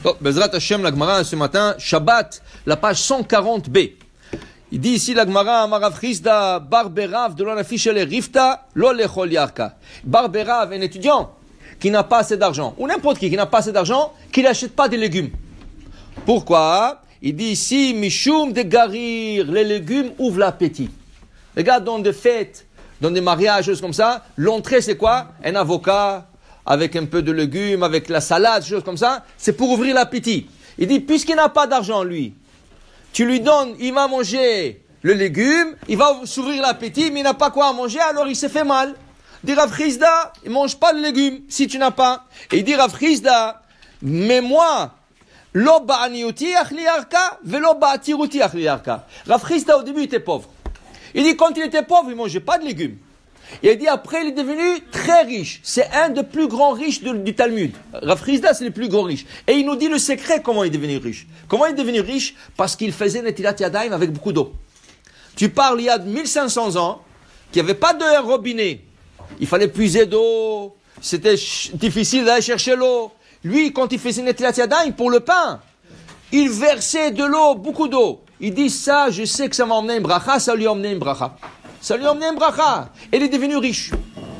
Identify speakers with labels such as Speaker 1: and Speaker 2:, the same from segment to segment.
Speaker 1: Oh, Bezrat Hashem, la Gemara ce matin, Shabbat, la page 140b. Il dit ici la Gemara, Marav Chisda, Bar Berav, de l'Anafish le Rifta, lo lechol yarka. Bar Berav, un étudiant qui n'a pas assez d'argent, ou n'importe qui n'a pas assez d'argent, qui n'achète pas des légumes. Pourquoi? Il dit ici, Mishum de Garir, les légumes ouvrent l'appétit. Regarde dans des fêtes, dans des mariages, choses comme ça, l'entrée c'est quoi? Un avocat, avec un peu de légumes, avec la salade, choses comme ça, c'est pour ouvrir l'appétit. Il dit, puisqu'il n'a pas d'argent, lui, tu lui donnes, il va manger le légume, il va s'ouvrir l'appétit, mais il n'a pas quoi à manger, alors il s'est fait mal. Il dit, Rav Chisda, il ne mange pas le légume, si tu n'as pas. Et il dit, Rav Chisda, mais moi, lo ba'aniuti achli arka, velo ba'atiruti achli arka. Rav Chisda, au début, il était pauvre. Il dit, quand il était pauvre, il ne mangeait pas de légumes. Et il dit, après, il est devenu très riche. C'est un des plus grands riches du Talmud. Rav Chisda, c'est le plus grand riche. Et il nous dit le secret comment il est devenu riche. Comment il est devenu riche? Parce qu'il faisait Netilat Yadayim avec beaucoup d'eau. Tu parles il y a 1500 ans, qu'il n'y avait pas de robinet. Il fallait puiser d'eau. C'était difficile d'aller chercher l'eau. Lui, quand il faisait Netilat Yadayim pour le pain, il versait de l'eau, beaucoup d'eau. Il dit, ça, je sais que ça m'a emmené une bracha, ça lui a emmené une bracha. Ça lui a emmené un bracha. Il est devenu riche.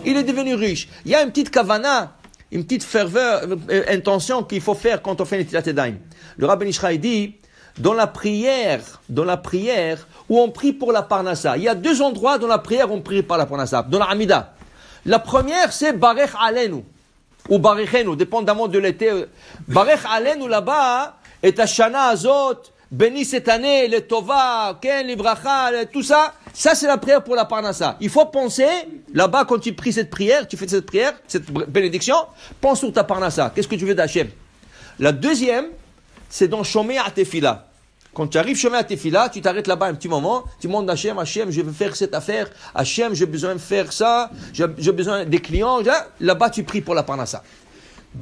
Speaker 1: Il est devenu riche. Il y a une petite kavana, une petite ferveur, intention qu'il faut faire quand on fait Netilat Yadayim. Le Rabbi Nishraï dit, dans la prière où on prie pour la parnassa, il y a deux endroits dans la prière où on prie par la parnassa, dans la Hamida. La première, c'est Barech Alenu, ou Barechenu, dépendamment de l'été. Barech Alenu, là-bas, et Hashana Azot, béni cette année, le Tova, Ken, les Bracha, tout ça. Ça, c'est la prière pour la Parnassa. Il faut penser, là-bas, quand tu pries cette prière, tu fais cette prière, cette bénédiction, pense sur ta Parnassa. Qu'est-ce que tu veux d'Hachem? La deuxième, c'est dans Shomei Atefila. Quand tu arrives Shomei Atefila, tu t'arrêtes là-bas un petit moment, tu demandes Hachem, Hachem, je veux faire cette affaire, Hachem, j'ai besoin de faire ça, j'ai besoin des clients, là-bas, tu pries pour la Parnassa.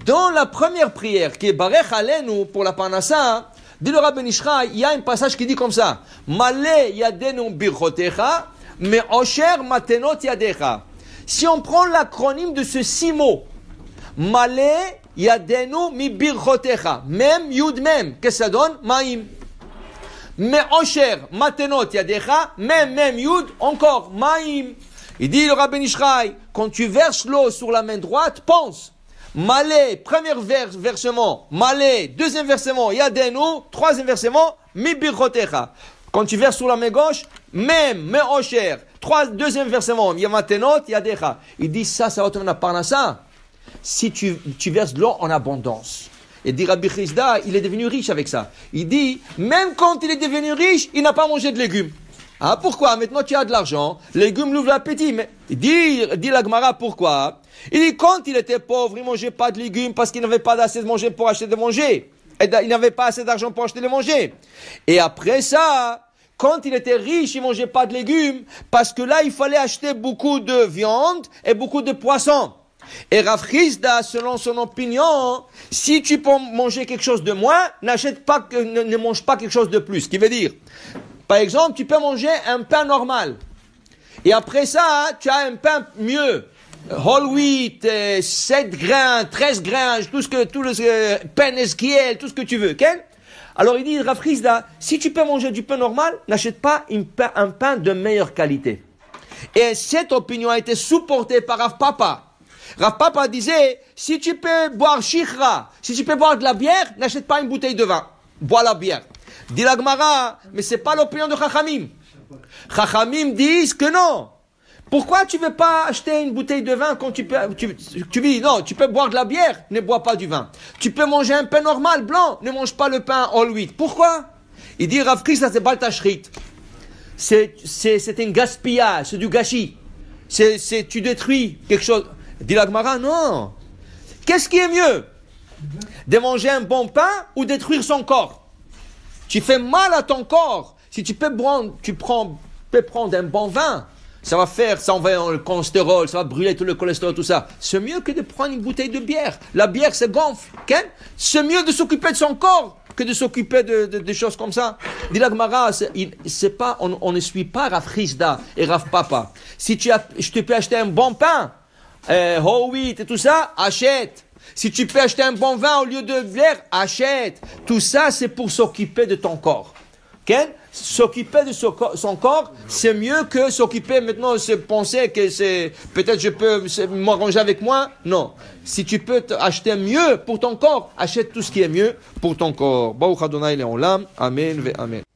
Speaker 1: Dans la première prière, qui est Barech Alenu pour la Parnassa, dit le Rabbi Nishraï, il y a un passage qui dit comme ça, Malé yadenu birchotecha, mais osher matenot yadecha. Si on prend l'acronyme de ce 6 mots, Malé yadenu mi birchotecha, même yud même, qu'est-ce que ça donne? Maïm. Mais osher matenot yadecha, même yud, encore maïm. Il dit le Rabbi Nishraï, quand tu verses l'eau sur la main droite, pense. Malé, premier versement, Malé, deuxième versement, Yadenu, troisième versement, Mi birchotecha. Quand tu verses sur la main gauche, même, Me'osher, deuxième versement, Yamatenot, Yadecha. Il dit ça va te donner la parnassa. Si tu verses de l'eau en abondance. Et dit Rabbi Chisda, il est devenu riche avec ça. Il dit, même quand il est devenu riche, il n'a pas mangé de légumes. Ah, pourquoi? Maintenant tu as de l'argent, les légumes l'ouvrent l'appétit. Mais dit la Gemara, pourquoi? Il dit, quand il était pauvre, il ne mangeait pas de légumes parce qu'il n'avait pas assez de manger pour acheter de manger. Et il n'avait pas assez d'argent pour acheter de manger. Et après ça, quand il était riche, il ne mangeait pas de légumes parce que là, il fallait acheter beaucoup de viande et beaucoup de poissons. Et Rav Chisda, selon son opinion, si tu peux manger quelque chose de moins, ne mange pas quelque chose de plus. Ce qui veut dire, par exemple, tu peux manger un pain normal. Et après ça, tu as un pain mieux. Whole wheat, 7 grains, 13 grains, tout le pain Eskiel, tout ce que tu veux. Okay? Alors il dit, Rav Chisda, si tu peux manger du pain normal, n'achète pas un pain de meilleure qualité. Et cette opinion a été supportée par Rav Papa. Rav Papa disait, si tu peux boire shichra, si tu peux boire de la bière, n'achète pas une bouteille de vin. Bois la bière. Dit la Gemara, mais c'est pas l'opinion de Chachamim. Chachamim disent que non. Pourquoi tu ne veux pas acheter une bouteille de vin quand tu dis non, tu peux boire de la bière, ne bois pas du vin. Tu peux manger un pain normal, blanc, ne mange pas le pain all wheat. Pourquoi? Il dit Rav Chisda, c'est baltachrit. C'est un gaspillage, c'est du gâchis. Tu détruis quelque chose. Dit la Gemara, non. Qu'est-ce qui est mieux? De manger un bon pain ou détruire son corps? Tu fais mal à ton corps. Si tu peux prendre un bon vin, ça envoie le cholestérol, ça va brûler tout le cholestérol, tout ça. C'est mieux que de prendre une bouteille de bière. La bière, ça gonfle. Okay? C'est mieux de s'occuper de son corps que de s'occuper de choses comme ça. Dit la Gemara, on ne suit pas Rav Chisda et Rav Papa. Si je te peux acheter un bon pain, whole wheat et tout ça, achète.
Speaker 2: Si tu peux acheter un bon vin au lieu de bière, achète. Tout ça, c'est pour s'occuper de ton corps. Okay? S'occuper de son corps, c'est mieux que s'occuper maintenant, se penser que c'est, peut-être je peux m'arranger avec moi. Non. Si tu peux acheter mieux pour ton corps, achète tout ce qui est mieux pour ton corps. Baruch Adonai Le'olam. Amen ve Amen.